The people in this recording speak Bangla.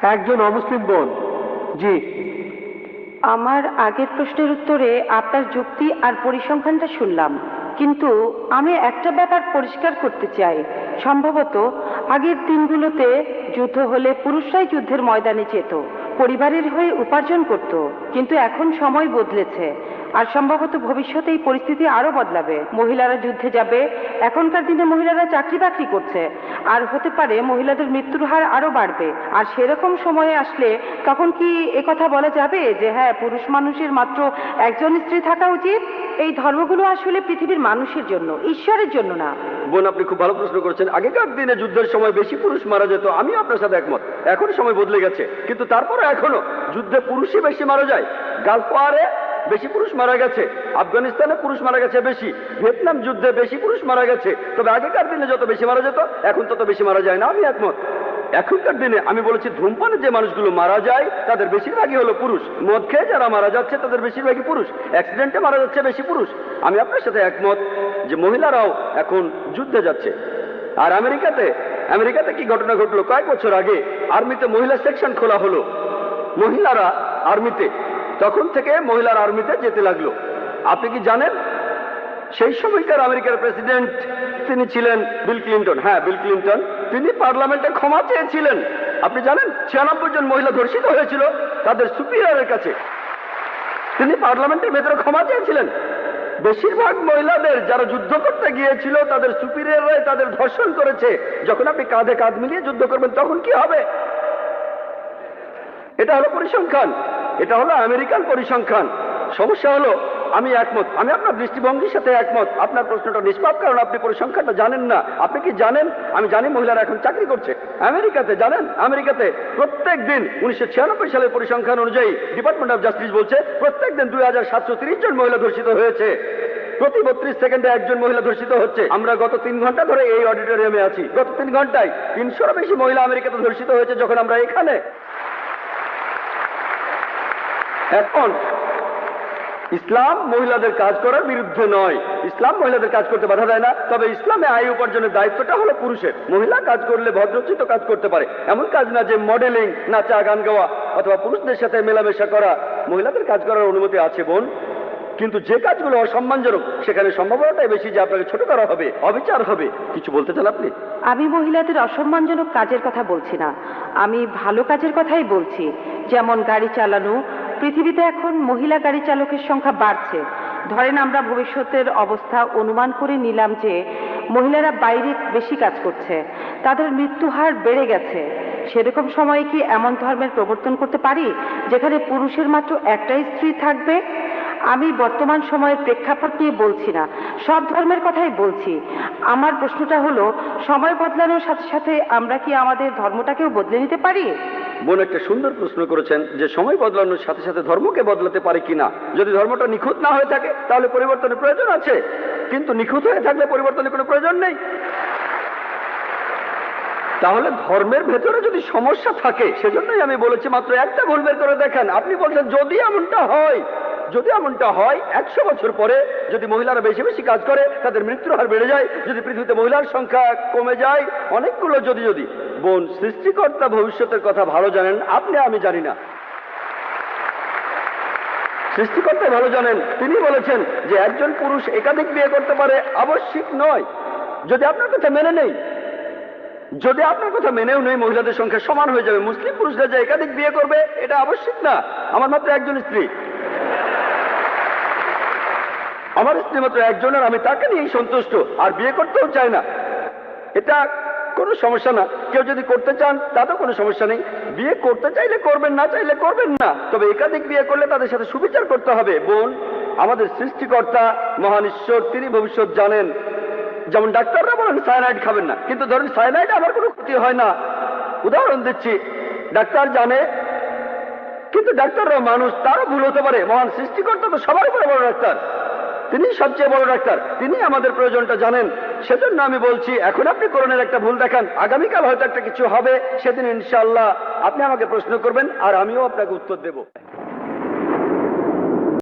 একজন অমুসলিম বোন। জি। আমার আগের প্রশ্নের উত্তরে আপনার যুক্তি আর পরিসংখ্যানটা শুনলাম, কিন্তু আমি একটা ব্যাপার পরিষ্কার করতে চাই। সম্ভবত আগের দিনগুলোতে যুদ্ধ হলে পুরুষরাই যুদ্ধের ময়দানে যেত, পরিবারের হয়ে উপার্জন করত, কিন্তু এখন সময় বদলেছে আর সম্ভবত ভবিষ্যতে এই পরিস্থিতি আরো বদলাবে। মহিলারা যুদ্ধে যাবে, এখনকার দিনে মহিলারা চাকরি বাকরি করছে, আর হতে পারে মহিলাদের মৃত্যুর হার আরো বাড়বে। আর সেরকম সময়ে আসলে তখন কি একথা বলা যাবে যে হ্যাঁ, পুরুষ মানুষের মাত্র একজন স্ত্রী থাকা উচিত? এই ধর্মগুলো আসলে পৃথিবীর মানুষের জন্য, ঈশ্বরের জন্য না। বোন, আপনি খুব ভালো প্রশ্ন করেছেন। আগেকার দিনে যুদ্ধের সময় বেশি পুরুষ মারা যেত, আমি আপনার সাথে একমত। এখন সময় বদলে গেছে, কিন্তু তারপরে এখনো যুদ্ধে পুরুষই বেশি মারা যায়। গালফ ওয়ারে বেশি পুরুষ মারা গেছে, আফগানিস্তানে পুরুষ মারা গেছে বেশি, ভিয়েতনাম যুদ্ধে বেশি পুরুষ মারা গেছে। তবে আগেকার দিনে যত বেশি মারা যেত, এখন তত বেশি মারা যায় না, আমি একমত। এখনকার দিনে আমি বলেছি, ধূমপানে যে মানুষগুলো মারা যায় তাদের বেশিরভাগই হলো পুরুষ। মদ খেয়ে যারা মারা যাচ্ছে তাদের বেশিরভাগই পুরুষ। অ্যাক্সিডেন্টে মারা যাচ্ছে বেশি পুরুষ। আমি আপনার সাথে একমত যে মহিলারাও এখন যুদ্ধে যাচ্ছে। আর আমেরিকাতে কি ঘটনা ঘটলো, কয়েক বছর আগে আর্মিতে মহিলা সেকশন খোলা হলো, মহিলারা আর্মিতে, তখন থেকে মহিলার আর্মিতে যেতে লাগলো। আপনি কি জানেন সেই সময়কার আমেরিকার প্রেসিডেন্ট তিনি ছিলেন বিল ক্লিন্টন। হ্যাঁ, বিল ক্লিন্টন। তিনি পার্লামেন্টে ক্ষমা চেয়েছিলেন। আপনি জানেন 96 জন মহিলা ধর্ষিত হয়েছিল তাদের সুপিরিয়রের কাছে। তিনি পার্লামেন্টের ভেতরে ক্ষমা চেয়েছিলেন। বেশিরভাগ মহিলাদের যারা যুদ্ধ করতে গিয়েছিল তাদের সুপিরিয়ররাই তাদের ধর্ষণ করেছে। যখন আপনি কাঁধে কাঁধ মিলিয়ে যুদ্ধ করবেন তখন কি হবে? এটা হলো পরিসংখ্যান, এটা হলো আমেরিকান পরিসংখ্যান। সমস্যা হলো আমি একমত, আমি আপনার দৃষ্টিভঙ্গির সাথে একমত। আপনার প্রশ্নটা নিষ্পাপ, কারণ আপনি পরিসংখ্যানটা জানেন না। আপনি কি জানেন? আমি জানি মহিলারা এখন চাকরি করছে আমেরিকাতে। জানেন আমেরিকাতে প্রত্যেক দিন 1996 সালের পরিসংখ্যান অনুযায়ী ডিপার্টমেন্ট অফ জাস্টিস বলছে প্রত্যেক দিন 2730 জন মহিলা ধর্ষিত হয়েছে। প্রতি 32 সেকেন্ডে একজন মহিলা ধর্ষিত হচ্ছে। আমরা গত 3 ঘন্টা ধরে এই অডিটোরিয়ামে আছি, গত 3 ঘন্টায় 300-এরও বেশি মহিলা আমেরিকাতে ধর্ষিত হয়েছে যখন আমরা এখানে। এখন ইসলাম মহিলাদের কাজ করার বিরুদ্ধে নয়, ইসলাম মহিলাদের কাজ করতে বাধা দেয় না। তবে ইসলামে আয় উপার্জনের দায়িত্বটা হলো পুরুষের। মহিলা কাজ করলে ভদ্রচিত কাজ করতে পারে, এমন কাজ না যে মডেলিং, নাচা, গান গাওয়া অথবা পুরুষদের সাথে মেলামেশা করা। মহিলাদের কাজ করার অনুমতি আছে বোন, কিন্তু যে কাজগুলো অসম্মানজনক সেখানে সম্ভাবনাটাই বেশি যে আপনাকে ছোট করা হবে, অবিচার হবে। কিছু বলতে চান আপনি? আমি মহিলাদের অসম্মানজনক কাজের কথা বলছি না, আমি ভালো কাজের কথাই বলছি। যেমন গাড়ি চালানো। পৃথিবীতে এখন মহিলা গাড়ি চালকের সংখ্যা বাড়ছে। ধরেন আমরা ভবিষ্যতের অবস্থা অনুমান করে নিলাম যে মহিলারা বাইরে বেশি কাজ করছে, তাদের মৃত্যু হার বেড়ে গেছে। সেরকম সময়ে কি এমন ধর্মের প্রবর্তন করতে পারি যেখানে পুরুষের মাত্র একটাই স্ত্রী থাকবে? আমি বর্তমান সময়ের প্রেক্ষাপট নিয়ে বলছি না, সব ধর্মের কথাই বলছি। আমার প্রশ্নটা হলো, সময় বদলানোর সাথে সাথে আমরা কি আমাদের ধর্মটাকেও বদলে নিতে পারি? বোন, একটা সুন্দর প্রশ্ন করেছেন যে সময় বদলানোর সাথে সাথে ধর্মকে বদলাতে পারে কিনা। যদি ধর্মটা নিখুঁত না হয়ে থাকে তাহলে পরিবর্তনের প্রয়োজন আছে, কিন্তু নিখুঁত হয়ে থাকলে পরিবর্তনের কোনো প্রয়োজন নেই। তাহলে ধর্মের ভেতরে যদি সমস্যা থাকে, সেজন্যই আমি বলেছি মাত্র একটা ভুল বের করে দেখেন। আপনি বলছেন যদি এমনটা হয়, যদি এমনটা হয় 100 বছর পরে যদি মহিলারা বেশি বেশি কাজ করে তাদের মৃত্যুর হার বেড়ে যায়, যদি পৃথিবীতে মহিলার সংখ্যা কমে যায়, অনেকগুলো যদি। বোন, সৃষ্টিকর্তা ভবিষ্যতের কথা ভালো জানেন, আপনি আমি জানি না। সৃষ্টিকর্তা ভালো জানেন। তিনি বলেছেন যে একজন পুরুষ একাধিক বিয়ে করতে পারে, আবশ্যিক নয়। যদি আপনার কথা মেনে নেই, যদি আপনার কথা মেনেও নেই, মহিলাদের সংখ্যা সমান হয়ে যাবে। মুসলিম পুরুষরা যে একাধিক বিয়ে করবে এটা আবশ্যিক না। আমার মাত্র একজন স্ত্রী, আমার স্ত্রী মাত্র একজনের, আমি তাকে নিয়েই সন্তুষ্ট, আর বিয়ে করতেও চাই না। এটা কোনো সমস্যা না। কেউ যদি করতে চান তাতেও কোনো সমস্যা নেই। বিয়ে করতে চাইলে করবেন, না চাইলে করবেন না। তবে একাধিক বিয়ে করলে তাদের সাথে সুবিচার করতে হবে। বোন, আমাদের সৃষ্টিকর্তা মহান ঈশ্বর, তিনি ভবিষ্যৎ জানেন। যেমন ডাক্তাররা বলেন সায়ানাইড খাবেন না, কিন্তু ধরেন সায়ানাইড আমার কোনো ক্ষতি হয় না। উদাহরণ দিচ্ছি, ডাক্তার জানে, কিন্তু ডাক্তাররাও মানুষ, তারও ভুল হতে পারে। মহান সৃষ্টিকর্তা তো সবার উপরে বড় ডাক্তার, তিনি সবচেয়ে বড় ডাক্তার, তিনি আমাদের প্রয়োজনটা জানেন। সেজন্য আমি বলছি, এখন আপনি করোনার একটা ভুল দেখান, আগামীকাল হয়তো একটা কিছু হবে, সেদিন ইনশাআল্লাহ আপনি আমাকে প্রশ্ন করবেন আর আমিও আপনাকে উত্তর দেব।